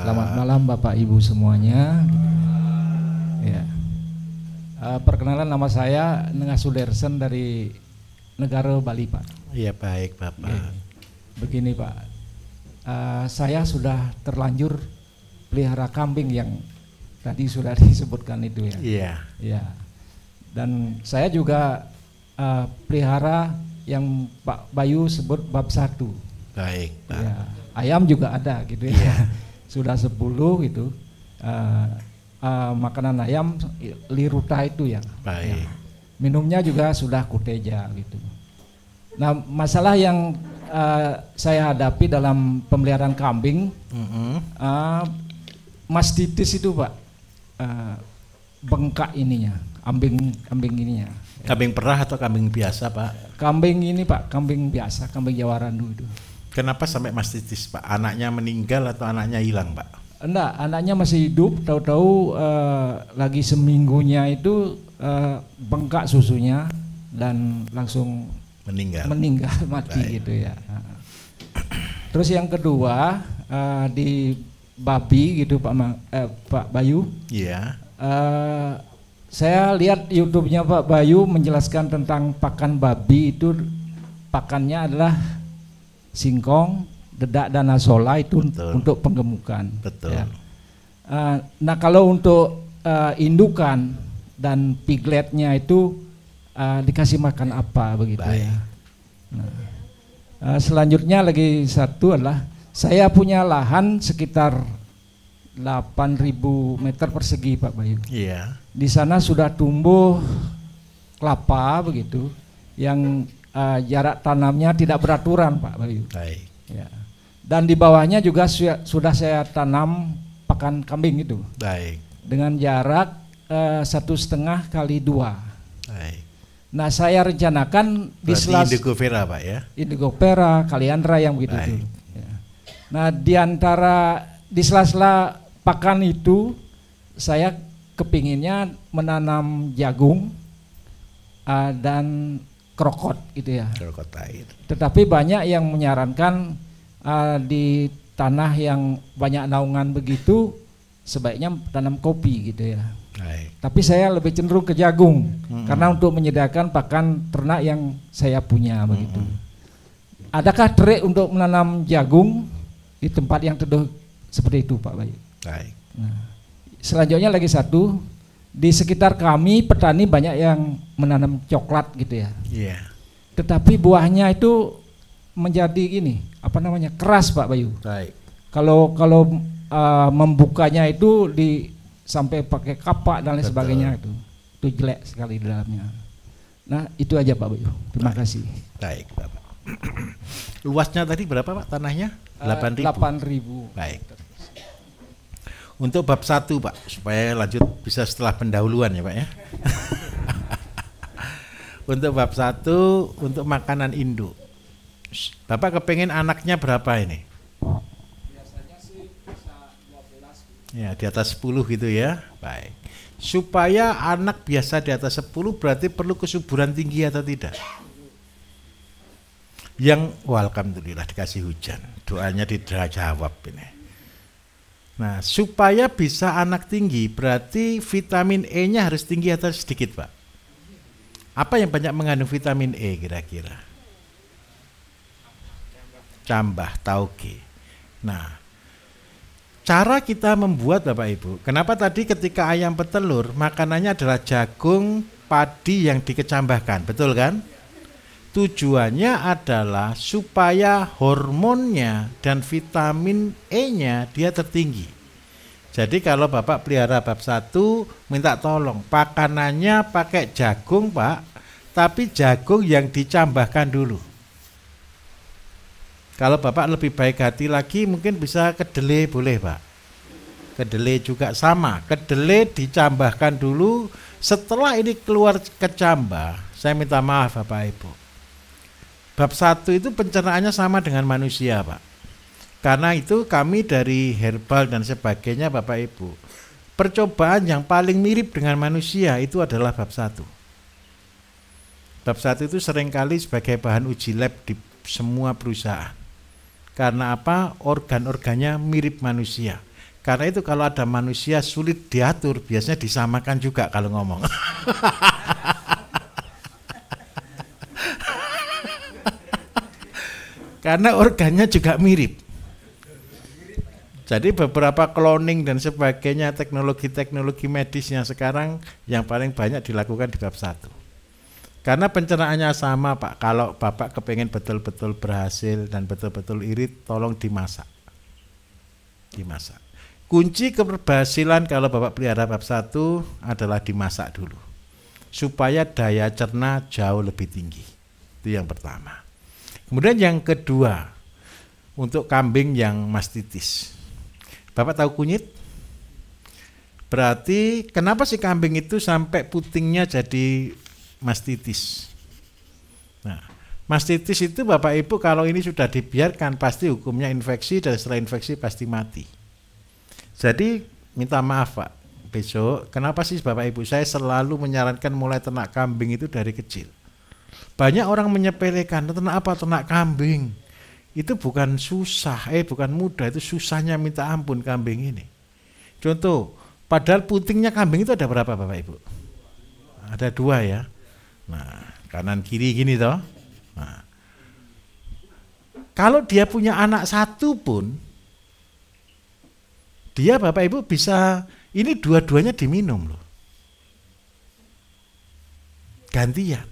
Selamat malam Bapak Ibu semuanya. Ya. Perkenalan, nama saya Nengah Sudersen dari negara Bali, Pak. Iya, baik Bapak. Oke. Begini Pak, saya sudah terlanjur pelihara kambing yang tadi sudah disebutkan itu ya. Iya. Ya. Dan saya juga pelihara yang Pak Bayu sebut bab 1. Baik Pak. Ya. Ayam juga ada gitu ya. Iya. Sudah 10 gitu. Makanan ayam liruta itu ya. Baik. Ya. Minumnya juga sudah kuteja gitu. Nah, masalah yang saya hadapi dalam pemeliharaan kambing, mastitis itu Pak, bengkak ininya, kambing ininya. Kambing perah atau kambing biasa Pak? Kambing ini Pak, kambing biasa, kambing Jawa Randu itu. Kenapa sampai mastitis Pak? Anaknya meninggal atau anaknya hilang Pak? Enggak, anaknya masih hidup, tahu-tahu lagi seminggunya itu bengkak susunya dan langsung Meninggal mati. Baik. Gitu ya. Terus yang kedua di babi gitu Pak Bayu. Iya. Saya lihat YouTube-nya Pak Bayu menjelaskan tentang pakan babi itu, pakannya adalah singkong, dedak dan asola itu. Betul. Untuk penggemukan. Betul. Ya. Nah kalau untuk indukan dan pigletnya itu dikasih makan apa begitu. Baik. Ya. Nah, selanjutnya lagi satu adalah saya punya lahan sekitar 8.000 meter persegi Pak Bayu. Iya. Di sana sudah tumbuh kelapa begitu, yang jarak tanamnya tidak beraturan Pak Bayu. Baik. Ya. Dan di bawahnya juga sudah saya tanam pakan kambing itu. Baik. Dengan jarak 1,5 kali 2. Baik. Nah saya rencanakan di Indigo Vera Pak ya? Indigo Vera, Kaliandra yang begitu itu. Ya. Nah di sela-sela pakan itu saya kepinginnya menanam jagung dan krokot gitu ya. Krokot air. Tetapi banyak yang menyarankan di tanah yang banyak naungan begitu sebaiknya tanam kopi gitu ya. Baik. Tapi saya lebih cenderung ke jagung karena untuk menyediakan pakan ternak yang saya punya begitu. Adakah trik untuk menanam jagung di tempat yang teduh seperti itu Pak Bayu? Baik. Nah, selanjutnya lagi satu, di sekitar kami petani banyak yang menanam coklat gitu ya. Iya. Tetapi buahnya itu menjadi keras Pak Bayu. Baik. Kalau membukanya itu sampai pakai kapak dan lain sebagainya itu jelek sekali di dalamnya. Nah itu aja Pak Bayu. Terima kasih. Baik Bapak. Luasnya tadi berapa Pak tanahnya? 8.000. 8.000. Baik. Untuk bab 1 Pak, supaya lanjut bisa setelah pendahuluan ya Pak ya. Untuk bab 1, untuk makanan induk, Bapak kepengen anaknya berapa ini? Biasanya sih bisa 12. Ya di atas 10 gitu ya. Baik. Supaya anak biasa di atas 10 berarti perlu kesuburan tinggi atau tidak? Alhamdulillah dikasih hujan. Doanya dijawab ini. Nah, supaya bisa anak tinggi berarti vitamin E-nya harus tinggi atau sedikit, Pak? Apa yang banyak mengandung vitamin E kira-kira? Cambah, tauge. Nah, cara kita membuat Bapak Ibu, kenapa tadi ketika ayam petelur makanannya adalah jagung, padi yang dikecambahkan, betul kan? Tujuannya adalah supaya hormonnya dan vitamin E-nya dia tertinggi. Jadi kalau Bapak pelihara bab 1, minta tolong pakanannya pakai jagung Pak, tapi jagung yang dicambahkan dulu. Kalau Bapak lebih baik hati lagi mungkin bisa kedelai boleh Pak. Kedelai juga sama, kedelai dicambahkan dulu, setelah ini keluar kecambah, saya minta maaf Bapak Ibu. Bab 1 itu pencernaannya sama dengan manusia Pak. Karena itu kami dari herbal dan sebagainya Bapak Ibu, percobaan yang paling mirip dengan manusia itu adalah bab 1. Bab 1 itu seringkali sebagai bahan uji lab di semua perusahaan. Karena apa? Organ-organnya mirip manusia. Karena itu kalau ada manusia sulit diatur, biasanya disamakan juga kalau ngomong. Karena organnya juga mirip. Jadi beberapa cloning dan sebagainya, teknologi-teknologi medis yang sekarang yang paling banyak dilakukan di bab 1. Karena pencernaannya sama Pak, kalau Bapak kepengen betul-betul berhasil dan betul-betul irit, tolong dimasak. Dimasak. Kunci keberhasilan kalau Bapak pelihara bab 1 adalah dimasak dulu. Supaya daya cerna jauh lebih tinggi. Itu yang pertama. Kemudian yang kedua, untuk kambing yang mastitis. Bapak tahu kunyit? Berarti kenapa sih kambing itu sampai putingnya jadi mastitis? Nah, mastitis itu Bapak Ibu kalau ini sudah dibiarkan pasti hukumnya infeksi dan setelah infeksi pasti mati. Jadi minta maaf Pak, besok kenapa sih Bapak Ibu saya selalu menyarankan mulai ternak kambing itu dari kecil. Banyak orang menyepelekan, ternak apa? Ternak kambing. Itu bukan susah, bukan mudah, itu susahnya minta ampun kambing ini. Contoh, padahal putingnya kambing itu ada berapa Bapak Ibu? Ada 2 ya. Nah, kanan kiri gini toh. Nah, kalau dia punya anak 1 pun, dia Bapak Ibu bisa, ini dua-duanya diminum loh. Gantian.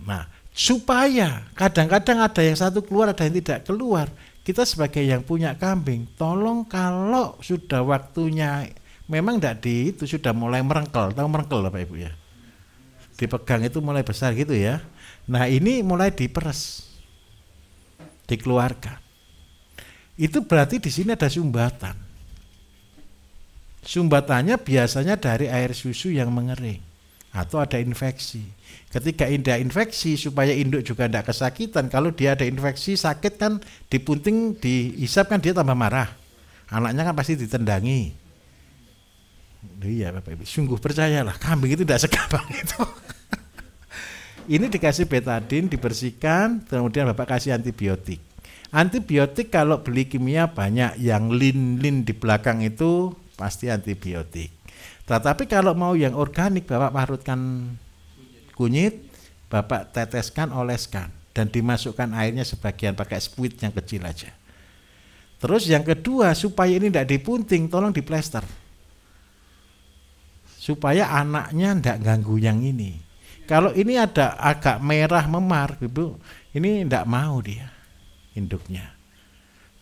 Nah, supaya kadang-kadang ada yang satu keluar, ada yang tidak keluar. Kita sebagai yang punya kambing, tolong kalau sudah waktunya, memang tidak itu sudah mulai merengkel, tahu merengkel Bapak Ibu ya? Dipegang itu mulai besar gitu ya. Nah ini mulai diperes, dikeluarkan. Itu berarti di sini ada sumbatan. Sumbatannya biasanya dari air susu yang mengering atau ada infeksi. Ketika ada infeksi supaya induk juga tidak kesakitan. Kalau dia ada infeksi sakit kan dipunting, dihisap kan dia tambah marah. Anaknya kan pasti ditendangi. Iya Bapak Ibu, sungguh percayalah kambing itu tidak segampang itu. Ini dikasih betadin, dibersihkan, kemudian Bapak kasih antibiotik. Antibiotik kalau beli kimia banyak, yang lin di belakang itu pasti antibiotik. Tetapi kalau mau yang organik, Bapak parutkan kunyit, Bapak teteskan, oleskan, dan dimasukkan airnya sebagian pakai spuit yang kecil aja. Terus yang kedua, supaya ini tidak dipunting, tolong diplester. Supaya anaknya tidak ganggu yang ini. Kalau ini ada agak merah memar, gitu, ini tidak mau dia induknya.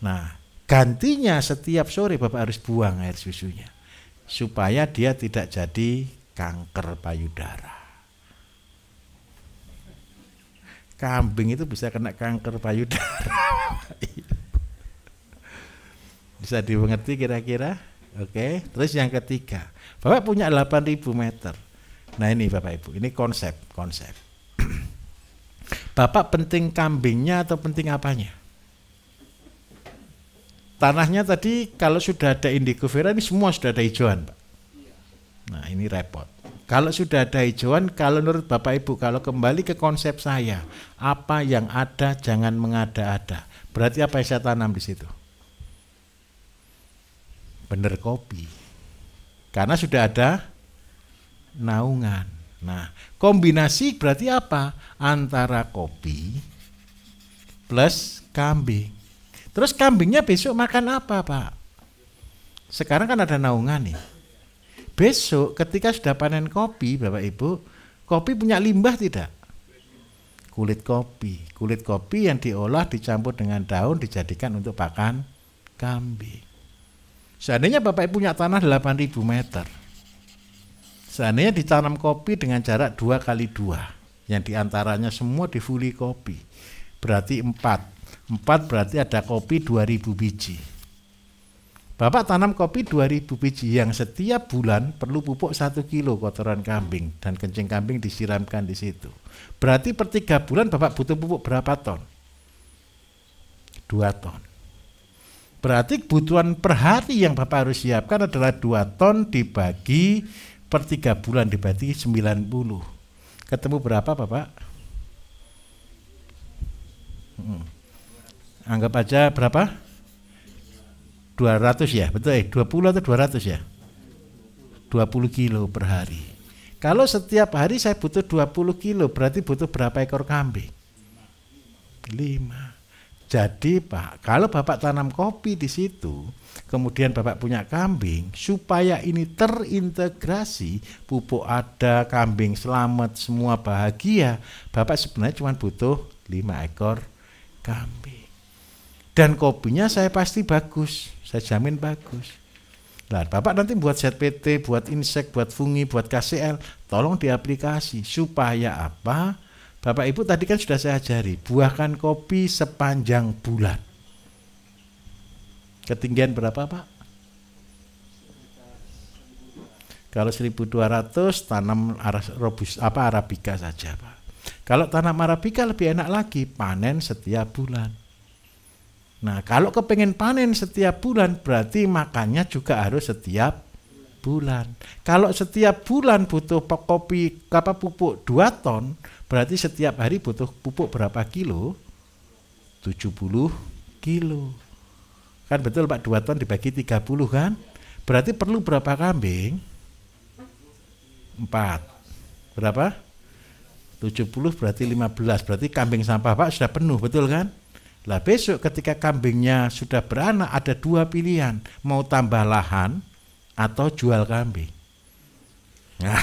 Nah, gantinya setiap sore Bapak harus buang air susunya. Supaya dia tidak jadi kanker payudara. Kambing itu bisa kena kanker payudara. Bisa dimengerti kira-kira? Oke. Terus yang ketiga, Bapak punya 8.000 meter. Nah ini Bapak Ibu, ini konsep. Bapak penting kambingnya atau penting apanya? Tanahnya tadi kalau sudah ada indigo vera ini semua sudah ada hijauan Pak. Nah ini repot. Kalau sudah ada hijauan, kalau menurut Bapak Ibu, kalau kembali ke konsep saya, apa yang ada jangan mengada-ada. Berarti apa yang saya tanam di situ? Bener kopi. Karena sudah ada naungan. Nah kombinasi berarti apa? Antara kopi plus kambing. Terus kambingnya besok makan apa Pak? Sekarang kan ada naungan nih. Besok ketika sudah panen kopi Bapak Ibu, kopi punya limbah tidak? Kulit kopi yang diolah dicampur dengan daun dijadikan untuk pakan kambing. Seandainya Bapak Ibu punya tanah 8.000 meter, seandainya ditanam kopi dengan jarak 2x2, yang diantaranya semua difuli kopi, berarti 4 berarti ada kopi 2.000 biji. Bapak tanam kopi 2.000 biji yang setiap bulan perlu pupuk 1 kilo kotoran kambing dan kencing kambing disiramkan di situ. Berarti per 3 bulan Bapak butuh pupuk berapa ton? 2 ton. Berarti kebutuhan per hari yang Bapak harus siapkan adalah 2 ton dibagi per 3 bulan dibagi 90. Ketemu berapa Bapak? Anggap aja berapa? 200 ya, betul 20 atau 200 ya? 20 kilo per hari. Kalau setiap hari saya butuh 20 kilo, berarti butuh berapa ekor kambing? 5. Jadi Pak, kalau Bapak tanam kopi di situ, kemudian Bapak punya kambing, supaya ini terintegrasi, pupuk ada, kambing selamat, semua bahagia, Bapak sebenarnya cuma butuh 5 ekor kambing. Dan kopinya saya pasti bagus, saya jamin bagus. Nah, Bapak nanti buat ZPT, buat insek, buat fungi, buat KCL, tolong diaplikasi supaya apa? Bapak Ibu tadi kan sudah saya ajari, buahkan kopi sepanjang bulan. Ketinggian berapa Pak? Kalau 1200 tanam Arabica saja Pak. Kalau tanam Arabica lebih enak lagi, panen setiap bulan. Nah kalau kepengen panen setiap bulan berarti makannya juga harus setiap bulan. Kalau setiap bulan butuh kopi pupuk 2 ton, berarti setiap hari butuh pupuk berapa kilo? 70 kilo. Kan betul Pak, 2 ton dibagi 30 kan? Berarti perlu berapa kambing? 4. Berapa? 70 berarti 15. Berarti kambing sampah Pak sudah penuh, betul kan? Lah besok ketika kambingnya sudah beranak ada 2 pilihan, mau tambah lahan atau jual kambing. Nah.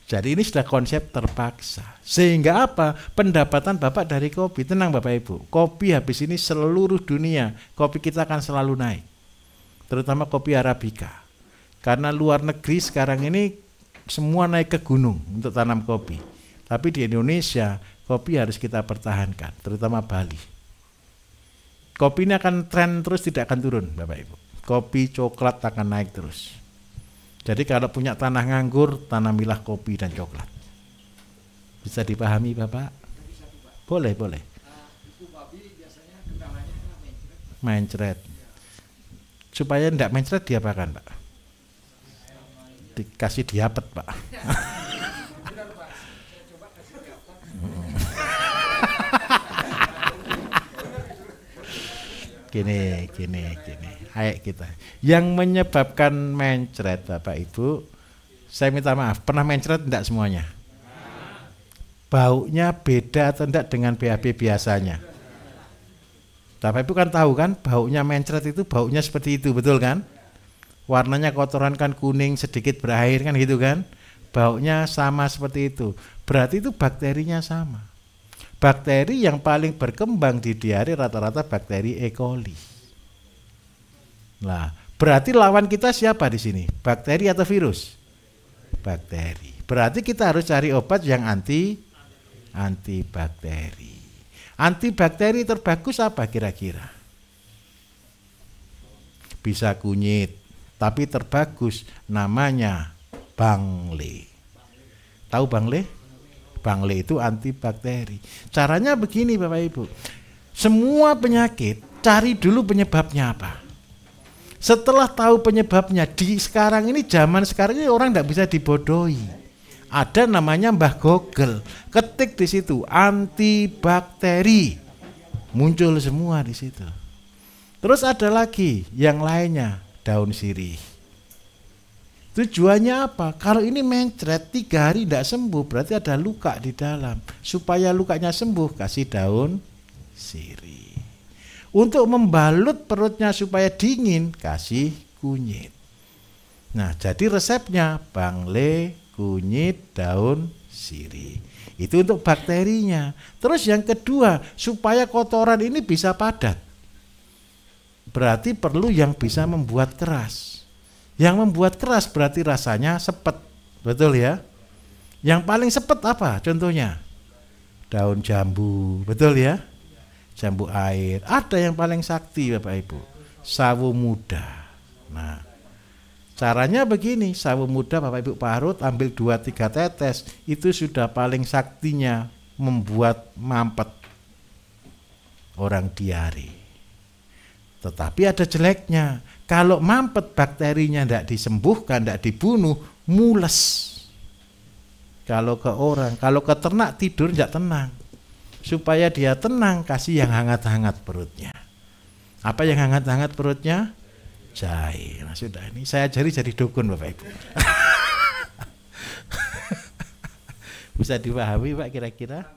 Jadi ini sudah konsep terpaksa. Sehingga apa? Pendapatan Bapak dari kopi, tenang Bapak Ibu, kopi habis ini seluruh dunia, kopi kita akan selalu naik. Terutama kopi Arabica. Karena luar negeri sekarang ini semua naik ke gunung untuk tanam kopi. Tapi di Indonesia, kopi harus kita pertahankan, terutama Bali. Kopi ini akan tren terus, tidak akan turun Bapak Ibu. Kopi, coklat akan naik terus. Jadi kalau punya tanah nganggur, tanamilah kopi dan coklat. Bisa dipahami Bapak? Boleh, boleh. Mencret. Supaya tidak mencret diapakan Pak? Dikasih diapet Pak. Gini. Ayo kita. Yang menyebabkan mencret Bapak Ibu, saya minta maaf, pernah mencret enggak semuanya? Baunya beda atau enggak dengan BAB biasanya? Bapak Ibu kan tahu kan, baunya mencret itu baunya seperti itu, betul kan? Warnanya kotoran kan kuning sedikit berair kan gitu kan? Baunya sama seperti itu. Berarti itu bakterinya sama. Bakteri yang paling berkembang di diare rata-rata bakteri E. coli. Nah, berarti lawan kita siapa di sini? Bakteri atau virus? Bakteri. Berarti kita harus cari obat yang antibakteri. Antibakteri terbagus apa kira-kira? Bisa kunyit, tapi terbagus namanya Bangle. Tahu Bangle? Bangle itu antibakteri. Caranya begini Bapak Ibu. Semua penyakit cari dulu penyebabnya apa. Setelah tahu penyebabnya, di sekarang ini zaman sekarang ini orang tidak bisa dibodohi. Ada namanya Mbah Google. Ketik di situ antibakteri. Muncul semua di situ. Terus ada lagi yang lainnya, daun sirih. Tujuannya apa? Kalau ini mencret 3 hari tidak sembuh, berarti ada luka di dalam. Supaya lukanya sembuh, kasih daun sirih. Untuk membalut perutnya supaya dingin, kasih kunyit. Nah, jadi resepnya Bangle, kunyit, daun sirih. Itu untuk bakterinya. Terus yang kedua, supaya kotoran ini bisa padat, berarti perlu yang bisa membuat keras. Yang membuat keras berarti rasanya sepet, betul ya? Yang paling sepet apa contohnya? Daun jambu, betul ya? Jambu air. Ada yang paling sakti Bapak Ibu, sawo muda. Nah, caranya begini, sawo muda Bapak Ibu parut, ambil 2-3 tetes, itu sudah paling saktinya membuat mampet orang diare. Tetapi ada jeleknya, kalau mampet bakterinya tidak disembuhkan, tidak dibunuh, mules. Kalau ke orang, kalau ke ternak tidur tidak tenang. supaya dia tenang, kasih yang hangat-hangat perutnya. Apa yang hangat-hangat perutnya? Jahe. Nah sudah, ini saya ajari jadi dukun Bapak Ibu. Bisa dipahami Pak kira-kira?